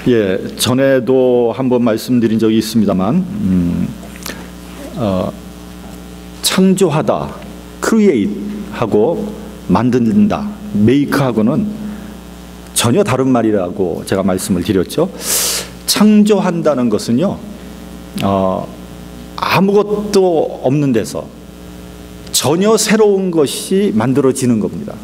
예, 전에도 한번 말씀드린 적이 있습니다만 창조하다, create 하고 만든다, make 하고는 전혀 다른 말이라고 제가 말씀을 드렸죠. 창조한다는 것은요, 아무것도 없는 데서 전혀 새로운 것이 만들어지는 겁니다.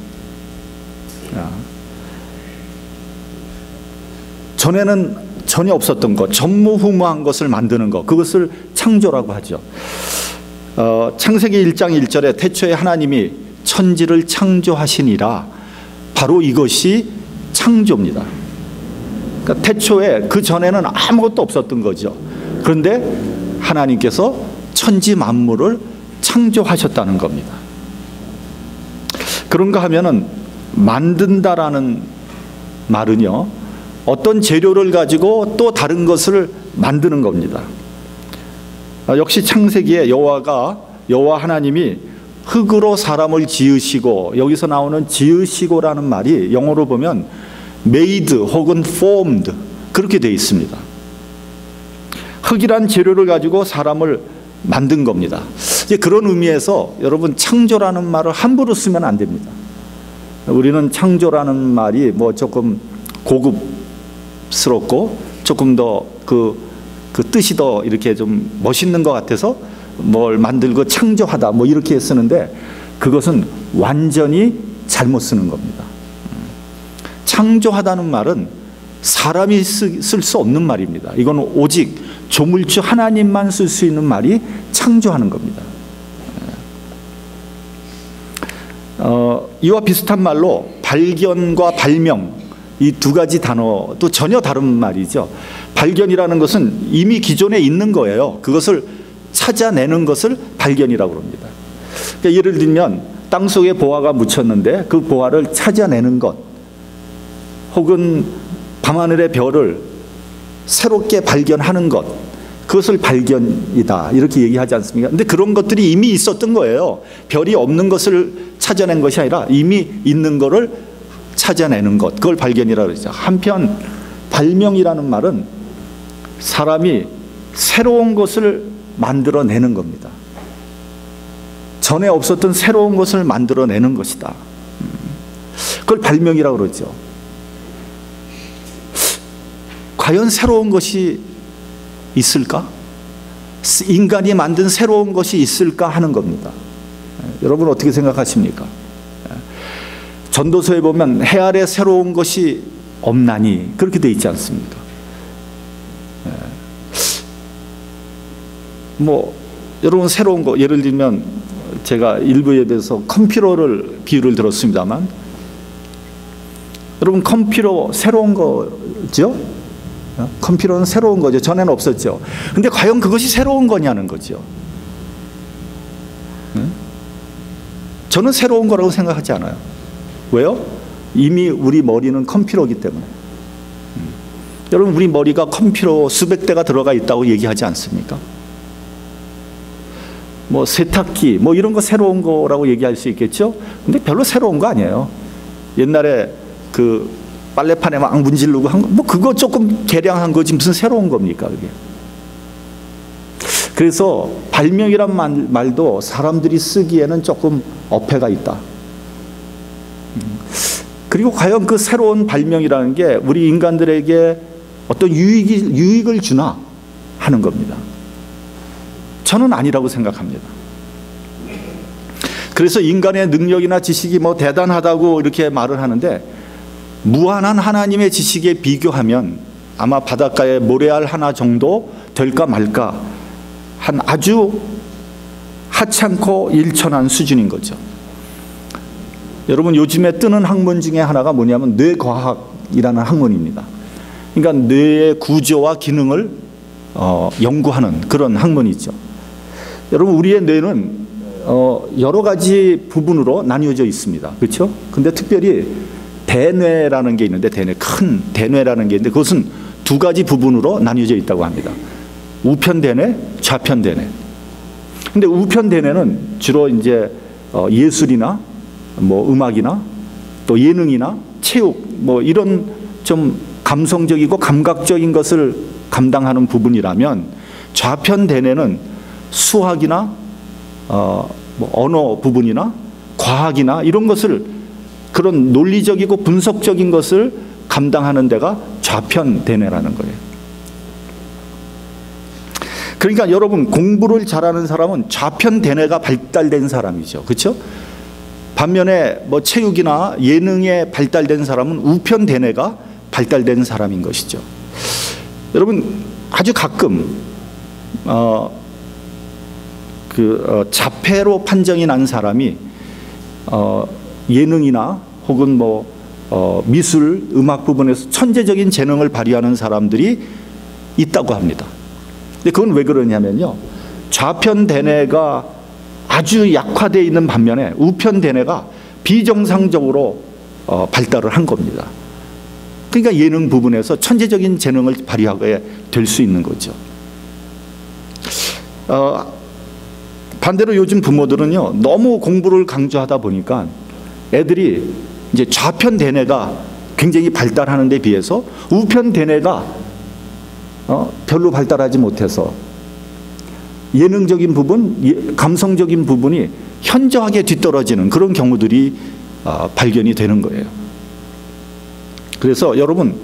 전에는 전혀 없었던 것, 전무후무한 것을 만드는 것, 그것을 창조라고 하죠. 창세기 1장 1절에 태초에 하나님이 천지를 창조하시니라, 바로 이것이 창조입니다. 그러니까 태초에, 그 전에는 아무것도 없었던 거죠. 그런데 하나님께서 천지 만물을 창조하셨다는 겁니다. 그런가 하면은 만든다라는 말은요, 어떤 재료를 가지고 또 다른 것을 만드는 겁니다. 역시 창세기에 여호와 하나님이 흙으로 사람을 지으시고, 여기서 나오는 지으시고라는 말이 영어로 보면 made 혹은 formed 그렇게 되어 있습니다. 흙이란 재료를 가지고 사람을 만든 겁니다. 이제 그런 의미에서 여러분, 창조라는 말을 함부로 쓰면 안 됩니다. 우리는 창조라는 말이 뭐 조금 고급스럽고 조금 더 그 뜻이 더 이렇게 좀 멋있는 것 같아서 뭘 만들고 창조하다 뭐 이렇게 쓰는데, 그것은 완전히 잘못 쓰는 겁니다. 창조하다는 말은 사람이 쓸 수 없는 말입니다. 이건 오직 조물주 하나님만 쓸 수 있는 말이 창조하는 겁니다. 이와 비슷한 말로 발견과 발명, 이 두 가지 단어도 전혀 다른 말이죠. 발견이라는 것은 이미 기존에 있는 거예요. 그것을 찾아내는 것을 발견이라고 합니다. 그러니까 예를 들면 땅속에 보화가 묻혔는데 그 보화를 찾아내는 것, 혹은 밤하늘의 별을 새롭게 발견하는 것, 그것을 발견이다 이렇게 얘기하지 않습니까? 근데 그런 것들이 이미 있었던 거예요. 별이 없는 것을 찾아낸 것이 아니라 이미 있는 것을 찾아내는 것, 그걸 발견이라고 그러죠. 한편 발명이라는 말은 사람이 새로운 것을 만들어내는 겁니다. 전에 없었던 새로운 것을 만들어내는 것이다. 그걸 발명이라고 그러죠. 과연 새로운 것이 있을까? 인간이 만든 새로운 것이 있을까 하는 겁니다. 여러분 어떻게 생각하십니까? 전도서에 보면 해 아래 새로운 것이 없나니 그렇게 돼 있지 않습니까? 뭐 여러분 새로운 거, 예를 들면 제가 일부 예배에서 컴퓨터를 비유를 들었습니다만, 여러분 컴퓨터 새로운 거죠? 컴퓨터는 새로운 거죠. 전에는 없었죠. 근데 과연 그것이 새로운 거냐는 거죠. 저는 새로운 거라고 생각하지 않아요. 왜요? 이미 우리 머리는 컴퓨터이기 때문에. 여러분 우리 머리가 컴퓨터 수백 대가 들어가 있다고 얘기하지 않습니까? 뭐 세탁기 뭐 이런 거 새로운 거라고 얘기할 수 있겠죠? 근데 별로 새로운 거 아니에요. 옛날에 그 빨래판에 막 문지르고 한 거, 뭐 그거 조금 개량한 거지 무슨 새로운 겁니까 그게? 그래서 발명이란 말도 사람들이 쓰기에는 조금 어폐가 있다. 그리고 과연 그 새로운 발명이라는 게 우리 인간들에게 어떤 유익을 주나 하는 겁니다. 저는 아니라고 생각합니다. 그래서 인간의 능력이나 지식이 뭐 대단하다고 이렇게 말을 하는데, 무한한 하나님의 지식에 비교하면 아마 바닷가에 모래알 하나 정도 될까 말까 한 아주 하찮고 일천한 수준인 거죠. 여러분 요즘에 뜨는 학문 중에 하나가 뭐냐면 뇌과학이라는 학문입니다. 그러니까 뇌의 구조와 기능을 연구하는 그런 학문이죠. 여러분 우리의 뇌는 여러 가지 부분으로 나뉘어져 있습니다. 그렇죠? 근데 특별히 대뇌라는 게 있는데, 큰 대뇌라는 게 있는데 그것은 두 가지 부분으로 나뉘어져 있다고 합니다. 우편 대뇌, 좌편 대뇌. 근데 우편 대뇌는 주로 이제 예술이나 뭐 음악이나 또 예능이나 체육 뭐 이런 좀 감성적이고 감각적인 것을 감당하는 부분이라면 좌편 대뇌는 수학이나 뭐 언어 부분이나 과학이나 이런 것을, 그런 논리적이고 분석적인 것을 감당하는 데가 좌편 대뇌라는 거예요. 그러니까 여러분, 공부를 잘하는 사람은 좌편 대뇌가 발달된 사람이죠. 그렇죠? 반면에 뭐 체육이나 예능에 발달된 사람은 우편 대뇌가 발달된 사람인 것이죠. 여러분, 아주 가끔 자폐로 판정이 난 사람이 예능이나 혹은 뭐 미술, 음악 부분에서 천재적인 재능을 발휘하는 사람들이 있다고 합니다. 근데 그건 왜 그러냐면요, 좌편 대뇌가 아주 약화되어 있는 반면에 우편 대뇌가 비정상적으로 발달을 한 겁니다. 그러니까 예능 부분에서 천재적인 재능을 발휘하게 될 수 있는 거죠. 반대로 요즘 부모들은요, 너무 공부를 강조하다 보니까 애들이 이제 좌편 대뇌가 굉장히 발달하는 데 비해서 우편 대뇌가 별로 발달하지 못해서 예능적인 부분, 감성적인 부분이 현저하게 뒤떨어지는 그런 경우들이 발견이 되는 거예요. 그래서 여러분,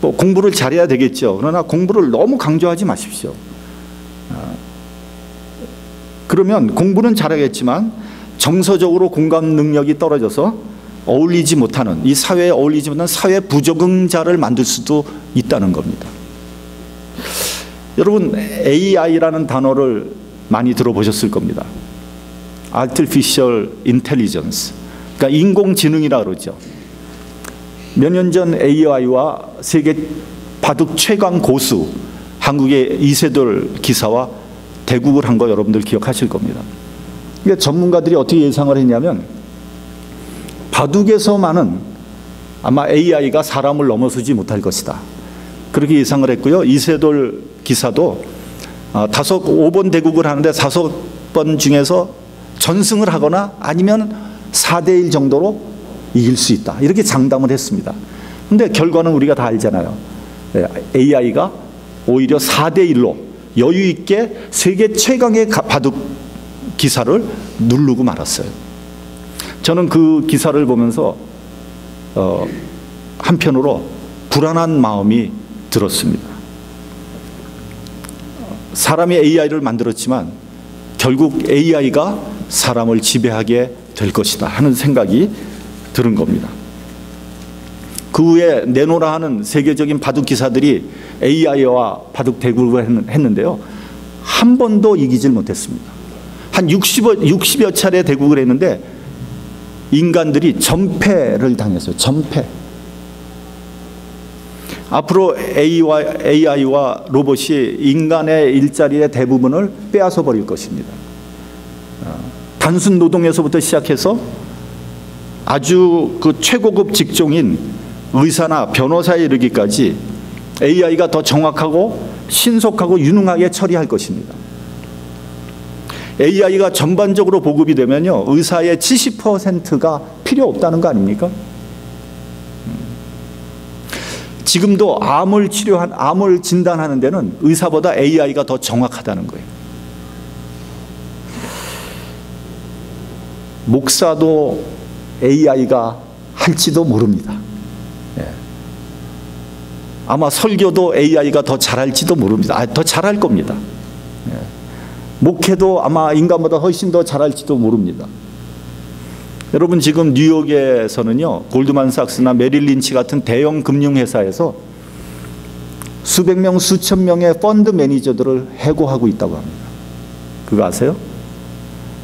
뭐 공부를 잘해야 되겠죠. 그러나 공부를 너무 강조하지 마십시오. 그러면 공부는 잘하겠지만 정서적으로 공감 능력이 떨어져서 어울리지 못하는, 이 사회에 어울리지 못하는 사회 부적응자를 만들 수도 있다는 겁니다. 여러분, AI라는 단어를 많이 들어보셨을 겁니다. Artificial Intelligence, 그러니까 인공지능이라고 그러죠. 몇 년 전 AI와 세계 바둑 최강 고수 한국의 이세돌 기사와 대국을 한 거 여러분들 기억하실 겁니다. 그러니까 전문가들이 어떻게 예상을 했냐면 바둑에서만은 아마 AI가 사람을 넘어서지 못할 것이다, 그렇게 예상을 했고요. 이세돌 기사도 5번 대국을 하는데 5번 중에서 전승을 하거나 아니면 4대1 정도로 이길 수 있다, 이렇게 장담을 했습니다. 근데 결과는 우리가 다 알잖아요. AI가 오히려 4대1로 여유 있게 세계 최강의 바둑 기사를 누르고 말았어요. 저는 그 기사를 보면서 한편으로 불안한 마음이 들었습니다. 사람이 AI를 만들었지만 결국 AI가 사람을 지배하게 될 것이다 하는 생각이 들은 겁니다. 그 후에 내노라 하는 세계적인 바둑 기사들이 AI와 바둑 대국을 했는데요, 한 번도 이기질 못했습니다. 한 60여 차례 대국을 했는데 인간들이 전패를 당했어요. 전패. 앞으로 AI와 로봇이 인간의 일자리의 대부분을 빼앗아 버릴 것입니다. 단순 노동에서부터 시작해서 아주 그 최고급 직종인 의사나 변호사에 이르기까지 AI가 더 정확하고 신속하고 유능하게 처리할 것입니다. AI가 전반적으로 보급이 되면요, 의사의 70%가 필요 없다는 거 아닙니까? 지금도 암을 진단하는 데는 의사보다 AI가 더 정확하다는 거예요. 목사도 AI가 할지도 모릅니다. 아마 설교도 AI가 더 잘할지도 모릅니다. 더 잘할 겁니다. 목회도 아마 인간보다 훨씬 더 잘할지도 모릅니다. 여러분, 지금 뉴욕에서는요, 골드만삭스나 메릴 린치 같은 대형 금융회사에서 수백 명, 수천 명의 펀드 매니저들을 해고하고 있다고 합니다. 그거 아세요?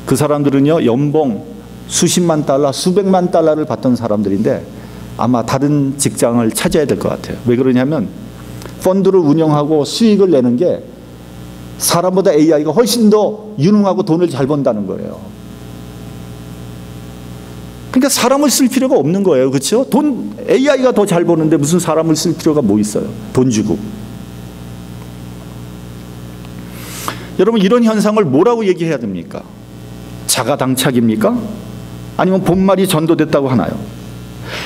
그 사람들은요, 연봉 수십만 달러, 수백만 달러를 받던 사람들인데 아마 다른 직장을 찾아야 될 것 같아요. 왜 그러냐면 펀드를 운영하고 수익을 내는 게 사람보다 AI가 훨씬 더 유능하고 돈을 잘 번다는 거예요. 그러니까 사람을 쓸 필요가 없는 거예요. 그렇죠? AI가 더 잘 버는데 무슨 사람을 쓸 필요가 뭐 있어요? 돈 주고. 여러분, 이런 현상을 뭐라고 얘기해야 됩니까? 자가당착입니까? 아니면 본말이 전도됐다고 하나요?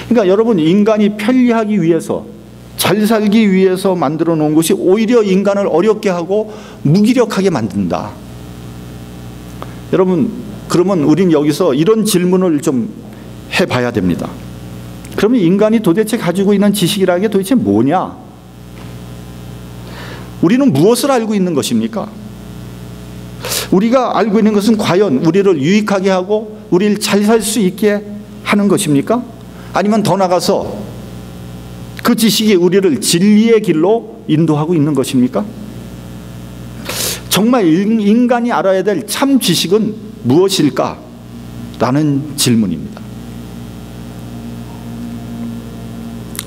그러니까 여러분, 인간이 편리하기 위해서 잘 살기 위해서 만들어 놓은 것이 오히려 인간을 어렵게 하고 무기력하게 만든다. 여러분, 그러면 우린 여기서 이런 질문을 좀 해봐야 됩니다. 그러면 인간이 도대체 가지고 있는 지식이라는 게 도대체 뭐냐? 우리는 무엇을 알고 있는 것입니까? 우리가 알고 있는 것은 과연 우리를 유익하게 하고 우리를 잘 살 수 있게 하는 것입니까? 아니면 더 나아가서 그 지식이 우리를 진리의 길로 인도하고 있는 것입니까? 정말 인간이 알아야 될 참 지식은 무엇일까? 라는 질문입니다.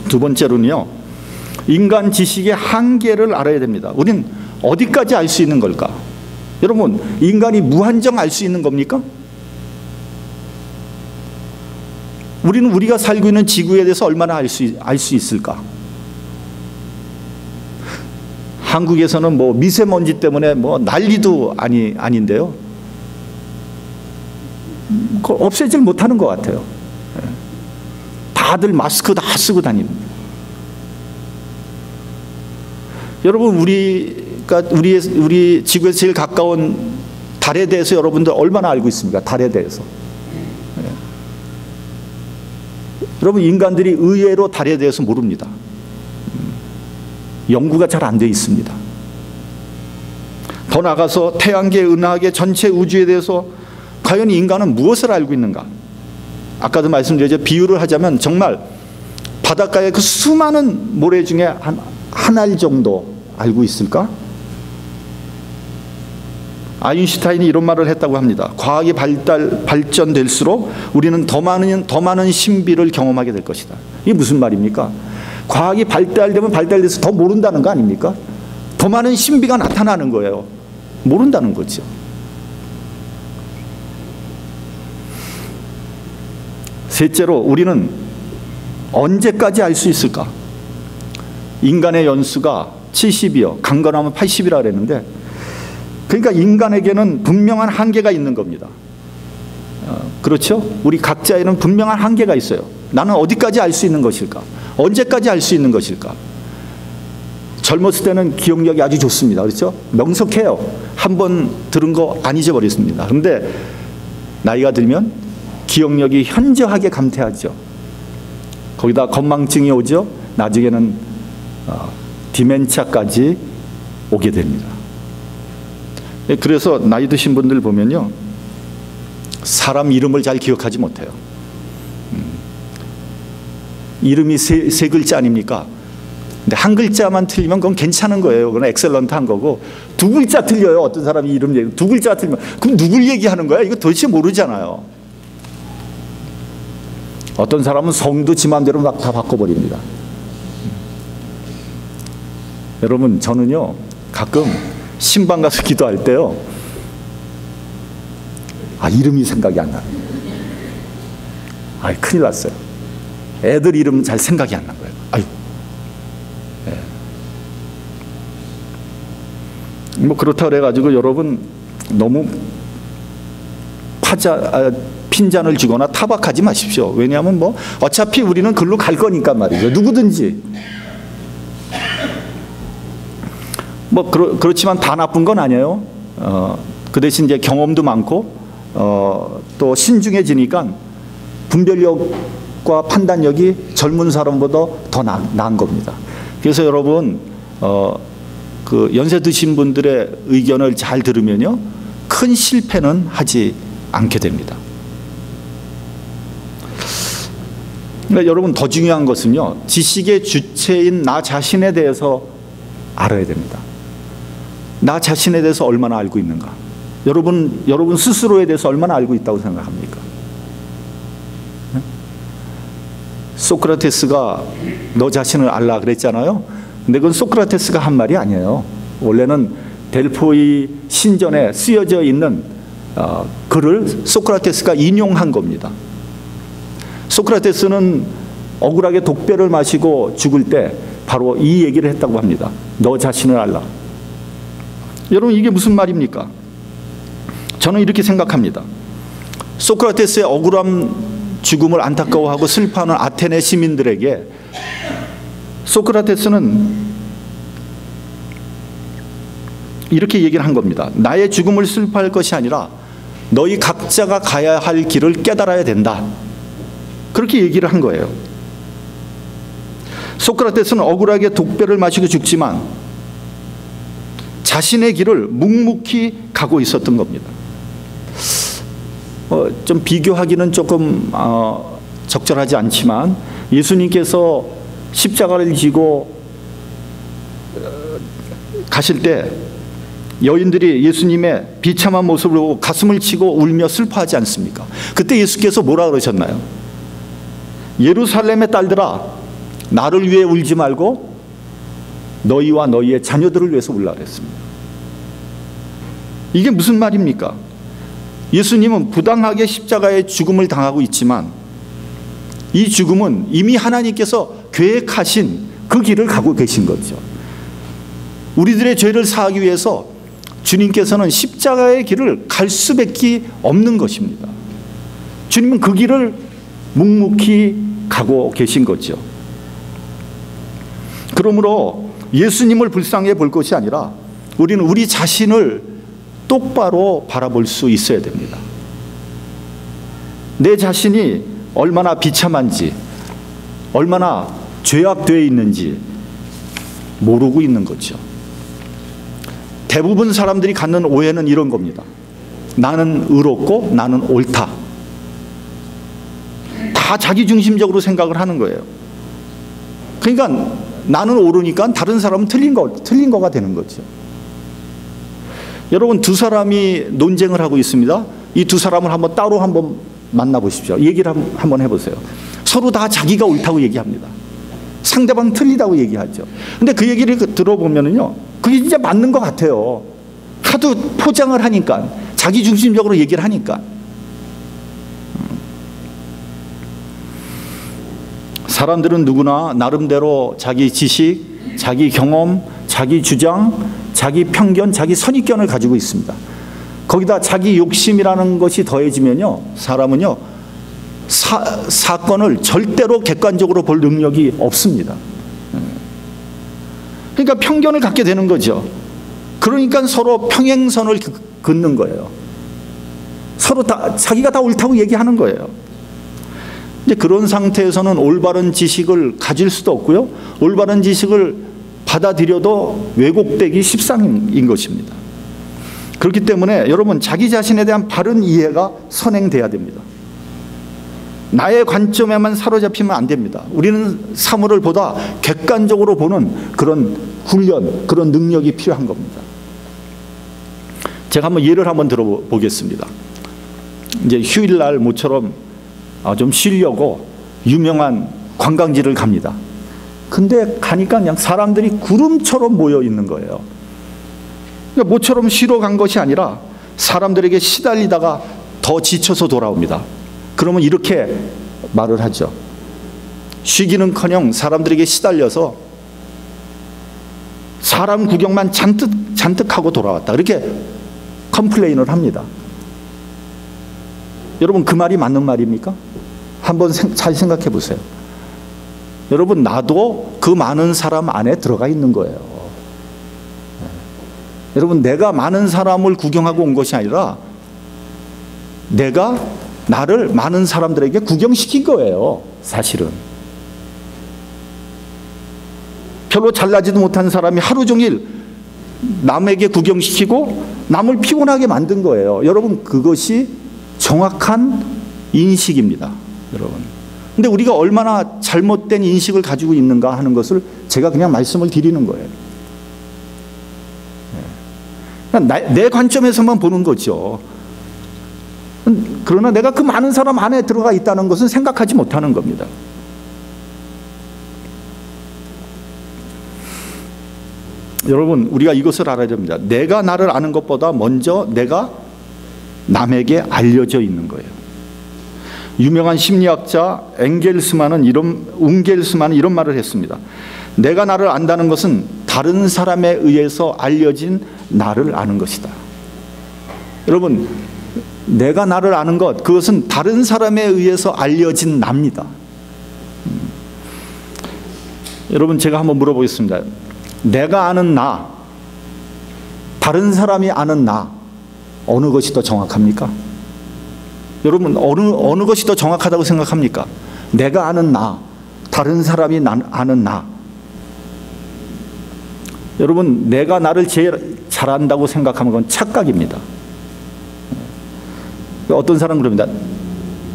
두 번째로는요, 인간 지식의 한계를 알아야 됩니다. 우린 어디까지 알 수 있는 걸까? 여러분, 인간이 무한정 알 수 있는 겁니까? 우리는 우리가 살고 있는 지구에 대해서 얼마나 알 수 있을까? 한국에서는 뭐 미세먼지 때문에 뭐 난리도 아닌데요. 없애질 못하는 것 같아요. 다들 마스크 다 쓰고 다닙니다. 여러분, 우리 지구에서 제일 가까운 달에 대해서 여러분들 얼마나 알고 있습니까? 달에 대해서. 여러분, 인간들이 의외로 달에 대해서 모릅니다. 연구가 잘 안 돼 있습니다. 더 나아가서 태양계, 은하계, 전체 우주에 대해서 과연 인간은 무엇을 알고 있는가? 아까도 말씀드렸죠. 비유를 하자면 정말 바닷가의 그 수많은 모래 중에 한 알 정도 알고 있을까? 아인슈타인이 이런 말을 했다고 합니다. 과학이 발전될수록 우리는 더 많은 신비를 경험하게 될 것이다. 이게 무슨 말입니까? 과학이 발달되면 발달돼서 더 모른다는 거 아닙니까? 더 많은 신비가 나타나는 거예요. 모른다는 거죠. 셋째로, 우리는 언제까지 알 수 있을까? 인간의 연수가 70이요. 강건하면 80이라 그랬는데, 그러니까 인간에게는 분명한 한계가 있는 겁니다. 그렇죠? 우리 각자에는 분명한 한계가 있어요. 나는 어디까지 알 수 있는 것일까? 언제까지 알 수 있는 것일까? 젊었을 때는 기억력이 아주 좋습니다. 그렇죠? 명석해요. 한번 들은 거 안 잊어버렸습니다. 그런데 나이가 들면 기억력이 현저하게 감퇴하죠. 거기다 건망증이 오죠. 나중에는 디멘차까지 오게 됩니다. 그래서 나이 드신 분들 보면요, 사람 이름을 잘 기억하지 못해요. 이름이 세 글자 아닙니까? 근데 한 글자만 틀리면 그건 괜찮은 거예요. 그건 엑셀런트한 거고, 두 글자 틀려요. 어떤 사람이 이름 얘기, 두 글자 틀리면 그럼 누굴 얘기하는 거야? 이거 도대체 모르잖아요. 어떤 사람은 성도 지 마음대로 막 다 바꿔버립니다. 여러분, 저는요 가끔 신방 가서 기도할 때요, 이름이 생각이 안 나요. 큰일 났어요. 애들 이름 잘 생각이 안 난 거예요. 뭐 그렇다 그래가지고 여러분 너무 핀잔을 주거나 타박하지 마십시오. 왜냐하면 뭐 어차피 우리는 글로 갈 거니까 말이죠. 누구든지. 뭐 그렇지만 다 나쁜 건 아니에요. 그 대신 이제 경험도 많고 또 신중해지니까 분별력과 판단력이 젊은 사람보다 더 나은 겁니다. 그래서 여러분 그 연세 드신 분들의 의견을 잘 들으면요, 큰 실패는 하지 않게 됩니다. 그러니까 여러분, 더 중요한 것은요, 지식의 주체인 나 자신에 대해서 알아야 됩니다. 나 자신에 대해서 얼마나 알고 있는가? 여러분 스스로에 대해서 얼마나 알고 있다고 생각합니까? 소크라테스가 너 자신을 알라 그랬잖아요. 근데 그건 소크라테스가 한 말이 아니에요. 원래는 델포이 신전에 쓰여져 있는 글을 소크라테스가 인용한 겁니다. 소크라테스는 억울하게 독배를 마시고 죽을 때 바로 이 얘기를 했다고 합니다. 너 자신을 알라. 여러분, 이게 무슨 말입니까? 저는 이렇게 생각합니다. 소크라테스의 억울한 죽음을 안타까워하고 슬퍼하는 아테네 시민들에게 소크라테스는 이렇게 얘기를 한 겁니다. 나의 죽음을 슬퍼할 것이 아니라 너희 각자가 가야 할 길을 깨달아야 된다. 그렇게 얘기를 한 거예요. 소크라테스는 억울하게 독배를 마시고 죽지만 자신의 길을 묵묵히 가고 있었던 겁니다. 좀 비교하기는 조금 적절하지 않지만 예수님께서 십자가를 지고 가실 때 여인들이 예수님의 비참한 모습을 보고 가슴을 치고 울며 슬퍼하지 않습니까? 그때 예수께서 뭐라 그러셨나요? 예루살렘의 딸들아, 나를 위해 울지 말고 너희와 너희의 자녀들을 위해서 울라 그랬습니다. 이게 무슨 말입니까? 예수님은 부당하게 십자가의 죽음을 당하고 있지만 이 죽음은 이미 하나님께서 계획하신 그 길을 가고 계신 거죠. 우리들의 죄를 사하기 위해서 주님께서는 십자가의 길을 갈 수밖에 없는 것입니다. 주님은 그 길을 묵묵히 가고 계신 거죠. 그러므로 예수님을 불쌍히 볼 것이 아니라 우리는 우리 자신을 똑바로 바라볼 수 있어야 됩니다. 내 자신이 얼마나 비참한지, 얼마나 죄악되어 있는지 모르고 있는 거죠. 대부분 사람들이 갖는 오해는 이런 겁니다. 나는 의롭고 나는 옳다. 다 자기중심적으로 생각을 하는 거예요. 그러니까 나는 옳으니까 다른 사람은 틀린 거가 되는 거죠. 여러분, 두 사람이 논쟁을 하고 있습니다. 이 두 사람을 따로 한번 만나보십시오. 얘기를 한번 해보세요. 서로 다 자기가 옳다고 얘기합니다. 상대방 틀리다고 얘기하죠. 근데 그 얘기를 들어보면은요, 그게 진짜 맞는 것 같아요. 하도 포장을 하니까, 자기중심적으로 얘기를 하니까. 사람들은 누구나 나름대로 자기 지식, 자기 경험, 자기 주장, 자기 편견, 자기 선입견을 가지고 있습니다. 거기다 자기 욕심이라는 것이 더해지면요, 사람은요, 사건을 절대로 객관적으로 볼 능력이 없습니다. 그러니까 편견을 갖게 되는 거죠. 그러니까 서로 평행선을 긋는 거예요. 서로 자기가 다 옳다고 얘기하는 거예요. 이제 그런 상태에서는 올바른 지식을 가질 수도 없고요, 올바른 지식을 받아들여도 왜곡되기 십상인 것입니다. 그렇기 때문에 여러분, 자기 자신에 대한 바른 이해가 선행돼야 됩니다. 나의 관점에만 사로잡히면 안 됩니다. 우리는 사물을 보다 객관적으로 보는 그런 훈련, 그런 능력이 필요한 겁니다. 제가 예를 한번 들어보겠습니다. 이제 휴일날 모처럼 좀 쉬려고 유명한 관광지를 갑니다. 근데 가니까 그냥 사람들이 구름처럼 모여 있는 거예요. 그러니까 모처럼 쉬러 간 것이 아니라 사람들에게 시달리다가 더 지쳐서 돌아옵니다. 그러면 이렇게 말을 하죠. 쉬기는커녕 사람들에게 시달려서 사람 구경만 잔뜩 하고 돌아왔다. 이렇게 컴플레인을 합니다. 여러분, 그 말이 맞는 말입니까? 한번 잘 생각해 보세요. 여러분, 나도 그 많은 사람 안에 들어가 있는 거예요. 여러분, 내가 많은 사람을 구경하고 온 것이 아니라 내가 나를 많은 사람들에게 구경시킨 거예요, 사실은. 별로 잘나지도 못한 사람이 하루 종일 남에게 구경시키고 남을 피곤하게 만든 거예요. 여러분, 그것이 정확한 인식입니다, 여러분. 근데 우리가 얼마나 잘못된 인식을 가지고 있는가 하는 것을 제가 그냥 말씀을 드리는 거예요. 내 관점에서만 보는 거죠. 그러나 내가 그 많은 사람 안에 들어가 있다는 것은 생각하지 못하는 겁니다. 여러분, 우리가 이것을 알아야 됩니다. 내가 나를 아는 것보다 먼저 내가 남에게 알려져 있는 거예요. 유명한 심리학자 웅겔스만은 이런 말을 했습니다. 내가 나를 안다는 것은 다른 사람에 의해서 알려진 나를 아는 것이다. 여러분, 내가 나를 아는 것, 그것은 다른 사람에 의해서 알려진 납니다. 여러분, 제가 한번 물어보겠습니다. 내가 아는 나, 다른 사람이 아는 나, 어느 것이 더 정확합니까? 여러분, 어느 것이 더 정확하다고 생각합니까? 내가 아는 나, 다른 사람이 아는 나. 여러분, 내가 나를 제일 잘 안다고 생각하는 건 착각입니다. 어떤 사람은 그럽니다.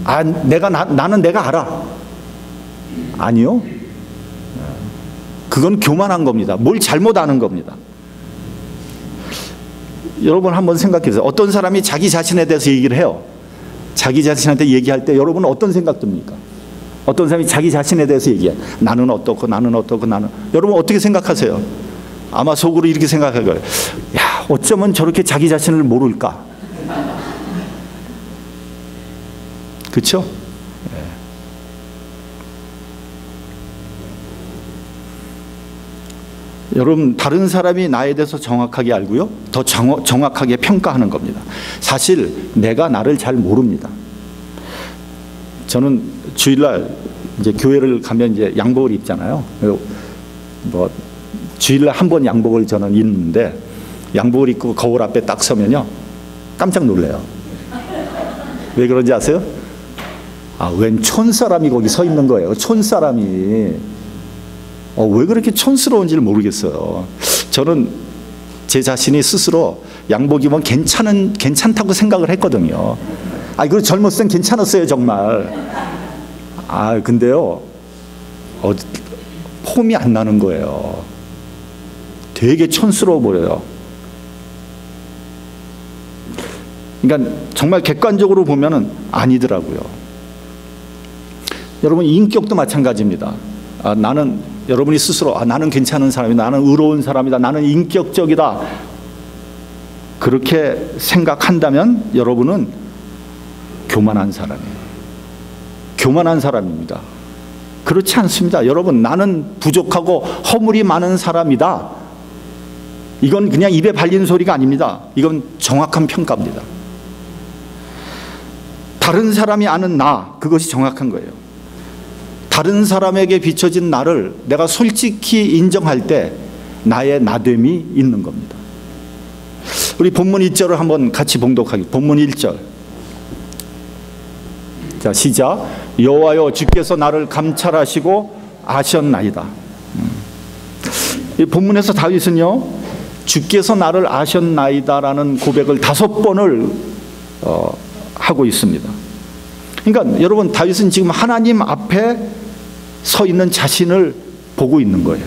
나는 내가 알아. 아니요. 그건 교만한 겁니다. 뭘 잘못 아는 겁니다. 여러분, 한번 생각해 보세요. 어떤 사람이 자기 자신에 대해서 얘기를 해요. 자기 자신한테 얘기할 때 여러분은 어떤 생각 듭니까? 어떤 사람이 자기 자신에 대해서 얘기해. 나는 어떻고 나는 어떻고 나는. 여러분 어떻게 생각하세요? 아마 속으로 이렇게 생각할 거예요. 야, 어쩌면 저렇게 자기 자신을 모를까? 그렇죠? 여러분, 다른 사람이 나에 대해서 정확하게 알고요, 더 정확하게 평가하는 겁니다. 사실 내가 나를 잘 모릅니다. 저는 주일날 이제 교회를 가면 이제 양복을 입잖아요. 뭐 주일날 한 번 양복을 저는 입는데, 양복을 입고 거울 앞에 딱 서면요 깜짝 놀래요. 왜 그런지 아세요? 웬 촌사람이 거기 서 있는 거예요. 촌사람이. 왜 그렇게 촌스러운지를 모르겠어요. 저는 제 자신이 스스로 양복 입으면 괜찮다고 생각을 했거든요. 그리고 젊었을 땐 괜찮았어요, 정말. 근데요, 폼이 안 나는 거예요. 되게 촌스러워 보여요. 그러니까 정말 객관적으로 보면은 아니더라고요. 여러분, 인격도 마찬가지입니다. 여러분이 스스로 나는 괜찮은 사람이다, 나는 의로운 사람이다, 나는 인격적이다, 그렇게 생각한다면 여러분은 교만한 사람이에요. 교만한 사람입니다. 그렇지 않습니다. 여러분, 나는 부족하고 허물이 많은 사람이다, 이건 그냥 입에 발린 소리가 아닙니다. 이건 정확한 평가입니다. 다른 사람이 아는 나, 그것이 정확한 거예요. 다른 사람에게 비춰진 나를 내가 솔직히 인정할 때 나의 나됨이 있는 겁니다. 우리 본문 1절을 한번 같이 봉독하겠습니다. 본문 1절. 자, 시작. 여호와여, 주께서 나를 감찰하시고 아셨나이다. 이 본문에서 다윗은요, 주께서 나를 아셨나이다라는 고백을 5번을 하고 있습니다. 그러니까 여러분, 다윗은 지금 하나님 앞에 서 있는 자신을 보고 있는 거예요.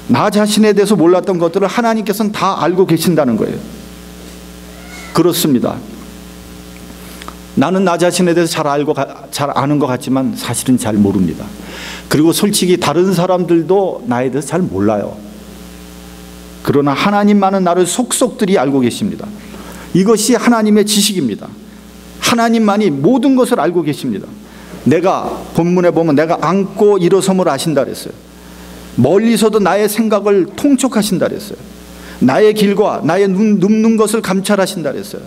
나 자신에 대해서 몰랐던 것들을 하나님께서는 다 알고 계신다는 거예요. 그렇습니다. 나는 나 자신에 대해서 잘 아는 것 같지만 사실은 잘 모릅니다. 그리고 솔직히 다른 사람들도 나에 대해서 잘 몰라요. 그러나 하나님만은 나를 속속들이 알고 계십니다. 이것이 하나님의 지식입니다. 하나님만이 모든 것을 알고 계십니다. 내가 본문에 보면 내가 앉고 일어섬을 아신다 그랬어요. 멀리서도 나의 생각을 통촉하신다 그랬어요. 나의 길과 나의 눕는 것을 감찰하신다 그랬어요.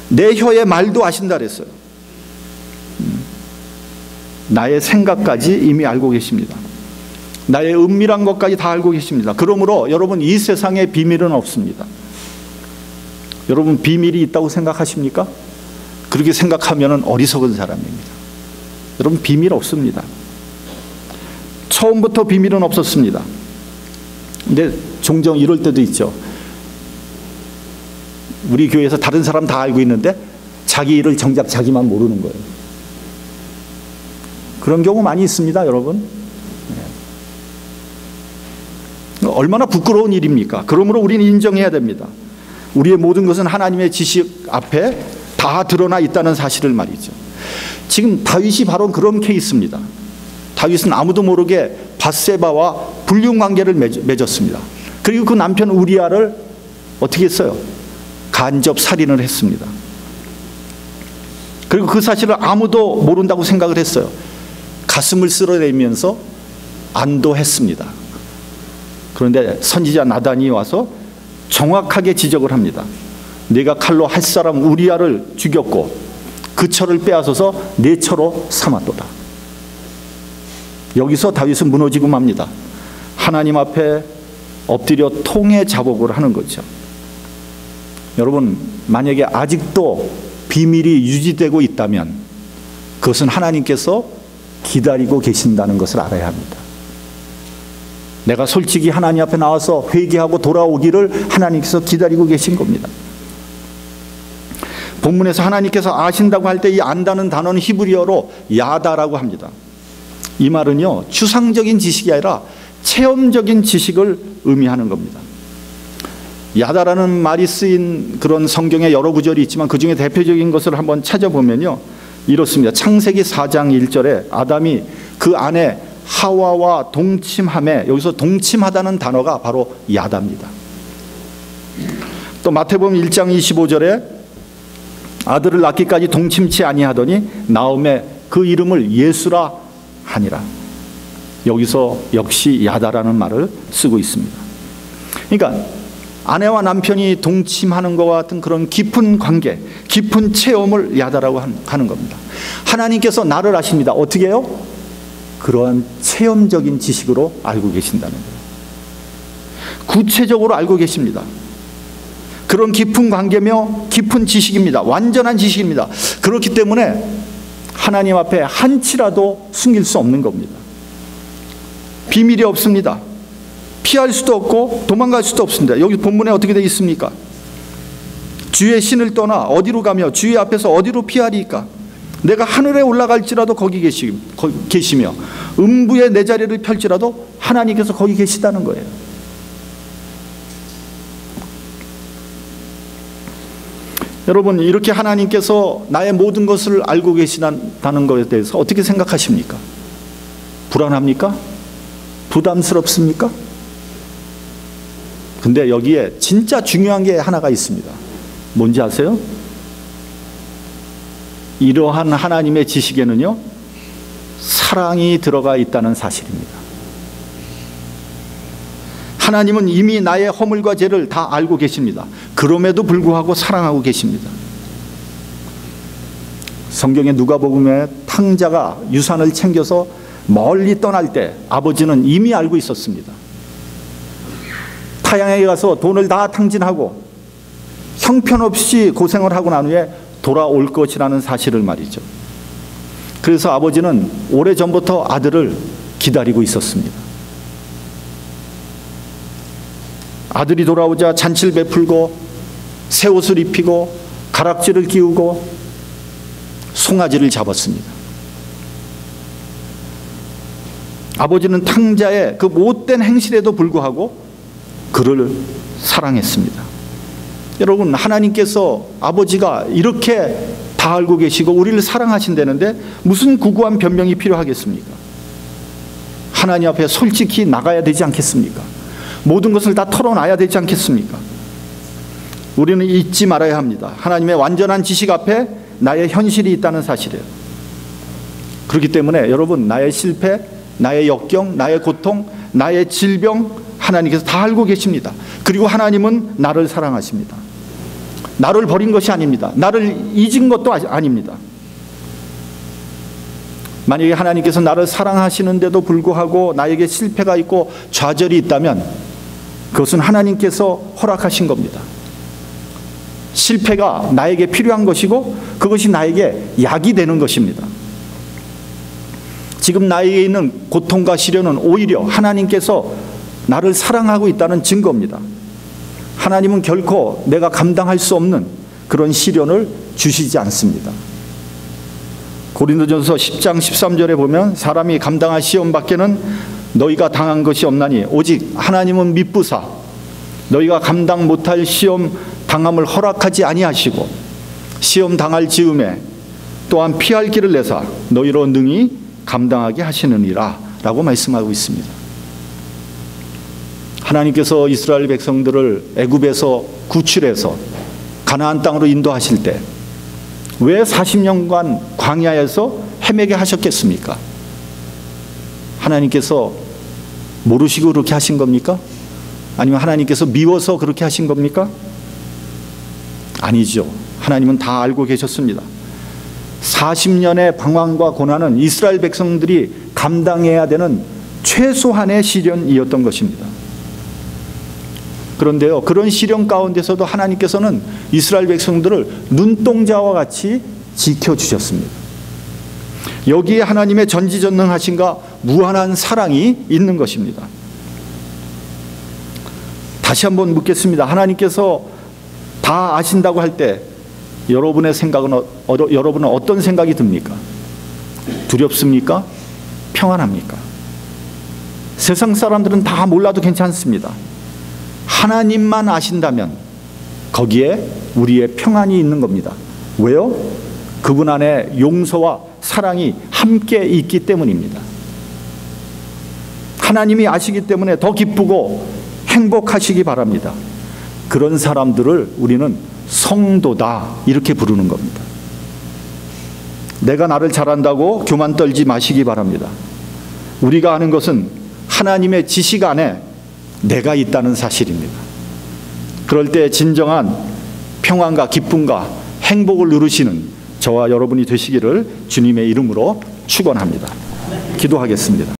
내 혀의 말도 아신다 그랬어요. 나의 생각까지 이미 알고 계십니다. 나의 은밀한 것까지 다 알고 계십니다. 그러므로 여러분, 이 세상에 비밀은 없습니다. 여러분, 비밀이 있다고 생각하십니까? 그렇게 생각하면 어리석은 사람입니다. 여러분, 비밀 없습니다. 처음부터 비밀은 없었습니다. 근데 종종 이럴 때도 있죠. 우리 교회에서 다른 사람 다 알고 있는데 자기 일을 정작 자기만 모르는 거예요. 그런 경우 많이 있습니다, 여러분. 얼마나 부끄러운 일입니까? 그러므로 우리는 인정해야 됩니다. 우리의 모든 것은 하나님의 지식 앞에 다 드러나 있다는 사실을 말이죠. 지금 다윗이 바로 그런 케이스입니다. 다윗은 아무도 모르게 밧세바와 불륜관계를 맺었습니다. 그리고 그 남편 우리아를 어떻게 했어요? 간접 살인을 했습니다. 그리고 그 사실을 아무도 모른다고 생각을 했어요. 가슴을 쓸어내면서 안도했습니다. 그런데 선지자 나단이 와서 정확하게 지적을 합니다. 네가 칼로 할 사람 우리아를 죽였고 그 철을 빼앗아서 내 처로 삼았도다. 여기서 다윗은 무너지고 맙니다. 하나님 앞에 엎드려 통해 자복을 하는 거죠. 여러분, 만약에 아직도 비밀이 유지되고 있다면 그것은 하나님께서 기다리고 계신다는 것을 알아야 합니다. 내가 솔직히 하나님 앞에 나와서 회개하고 돌아오기를 하나님께서 기다리고 계신 겁니다. 본문에서 하나님께서 아신다고 할 때 이 안다는 단어는 히브리어로 야다라고 합니다. 이 말은요, 추상적인 지식이 아니라 체험적인 지식을 의미하는 겁니다. 야다라는 말이 쓰인 그런 성경에 여러 구절이 있지만 그 중에 대표적인 것을 한번 찾아보면요, 이렇습니다. 창세기 4장 1절에 아담이 그 안에 하와와 동침함에, 여기서 동침하다는 단어가 바로 야다입니다. 또 마태복음 1장 25절에 아들을 낳기까지 동침치 아니하더니 나음에 그 이름을 예수라 하니라. 여기서 역시 야다라는 말을 쓰고 있습니다. 그러니까 아내와 남편이 동침하는 것과 같은 그런 깊은 관계, 깊은 체험을 야다라고 하는 겁니다. 하나님께서 나를 아십니다. 어떻게 해요? 그러한 체험적인 지식으로 알고 계신다는 거예요. 구체적으로 알고 계십니다. 그런 깊은 관계며 깊은 지식입니다. 완전한 지식입니다. 그렇기 때문에 하나님 앞에 한치라도 숨길 수 없는 겁니다. 비밀이 없습니다. 피할 수도 없고 도망갈 수도 없습니다. 여기 본문에 어떻게 되어 있습니까? 주의 신을 떠나 어디로 가며 주의 앞에서 어디로 피하리까? 내가 하늘에 올라갈지라도 거기 계시며 음부에 내 자리를 펼지라도 하나님께서 거기 계시다는 거예요. 여러분, 이렇게 하나님께서 나의 모든 것을 알고 계시다는 것에 대해서 어떻게 생각하십니까? 불안합니까? 부담스럽습니까? 근데 여기에 진짜 중요한 게 하나가 있습니다. 뭔지 아세요? 이러한 하나님의 지식에는요, 사랑이 들어가 있다는 사실입니다. 하나님은 이미 나의 허물과 죄를 다 알고 계십니다. 그럼에도 불구하고 사랑하고 계십니다. 성경의 누가복음에 탕자가 유산을 챙겨서 멀리 떠날 때 아버지는 이미 알고 있었습니다. 타향에 가서 돈을 다 탕진하고 형편없이 고생을 하고 난 후에 돌아올 것이라는 사실을 말이죠. 그래서 아버지는 오래전부터 아들을 기다리고 있었습니다. 아들이 돌아오자 잔치를 베풀고 새 옷을 입히고 가락지를 끼우고 송아지를 잡았습니다. 아버지는 탕자의 그 못된 행실에도 불구하고 그를 사랑했습니다. 여러분, 하나님께서 아버지가 이렇게 다 알고 계시고 우리를 사랑하신다는데 무슨 구구한 변명이 필요하겠습니까? 하나님 앞에 솔직히 나가야 되지 않겠습니까? 모든 것을 다 털어놔야 되지 않겠습니까? 우리는 잊지 말아야 합니다. 하나님의 완전한 지식 앞에 나의 현실이 있다는 사실이에요. 그렇기 때문에 여러분, 나의 실패, 나의 역경, 나의 고통, 나의 질병 하나님께서 다 알고 계십니다. 그리고 하나님은 나를 사랑하십니다. 나를 버린 것이 아닙니다. 나를 잊은 것도 아닙니다. 만약에 하나님께서 나를 사랑하시는데도 불구하고 나에게 실패가 있고 좌절이 있다면 그것은 하나님께서 허락하신 겁니다. 실패가 나에게 필요한 것이고 그것이 나에게 약이 되는 것입니다. 지금 나에게 있는 고통과 시련은 오히려 하나님께서 나를 사랑하고 있다는 증거입니다. 하나님은 결코 내가 감당할 수 없는 그런 시련을 주시지 않습니다. 고린도전서 10장 13절에 보면 사람이 감당할 시험 밖에는 너희가 당한 것이 없나니 오직 하나님은 미쁘사 너희가 감당 못할 시험 당함을 허락하지 아니하시고 시험 당할 즈음에 또한 피할 길을 내사 너희로 능히 감당하게 하시느니라 라고 말씀하고 있습니다. 하나님께서 이스라엘 백성들을 애굽에서 구출해서 가나안 땅으로 인도하실 때 왜 40년간 광야에서 헤매게 하셨겠습니까? 하나님께서 모르시고 그렇게 하신 겁니까? 아니면 하나님께서 미워서 그렇게 하신 겁니까? 아니죠. 하나님은 다 알고 계셨습니다. 40년의 방황과 고난은 이스라엘 백성들이 감당해야 되는 최소한의 시련이었던 것입니다. 그런데요, 그런 시련 가운데서도 하나님께서는 이스라엘 백성들을 눈동자와 같이 지켜주셨습니다. 여기에 하나님의 전지전능하심과 무한한 사랑이 있는 것입니다. 다시 한번 묻겠습니다. 하나님께서 다 아신다고 할 때 여러분의 생각은 여러분은 어떤 생각이 듭니까? 두렵습니까? 평안합니까? 세상 사람들은 다 몰라도 괜찮습니다. 하나님만 아신다면 거기에 우리의 평안이 있는 겁니다. 왜요? 그분 안에 용서와 사랑이 함께 있기 때문입니다. 하나님이 아시기 때문에 더 기쁘고 행복하시기 바랍니다. 그런 사람들을 우리는 성도다 이렇게 부르는 겁니다. 내가 나를 잘한다고 교만 떨지 마시기 바랍니다. 우리가 아는 것은 하나님의 지식 안에 내가 있다는 사실입니다. 그럴 때 진정한 평안과 기쁨과 행복을 누리시는 저와 여러분이 되시기를 주님의 이름으로 축원합니다. 기도하겠습니다.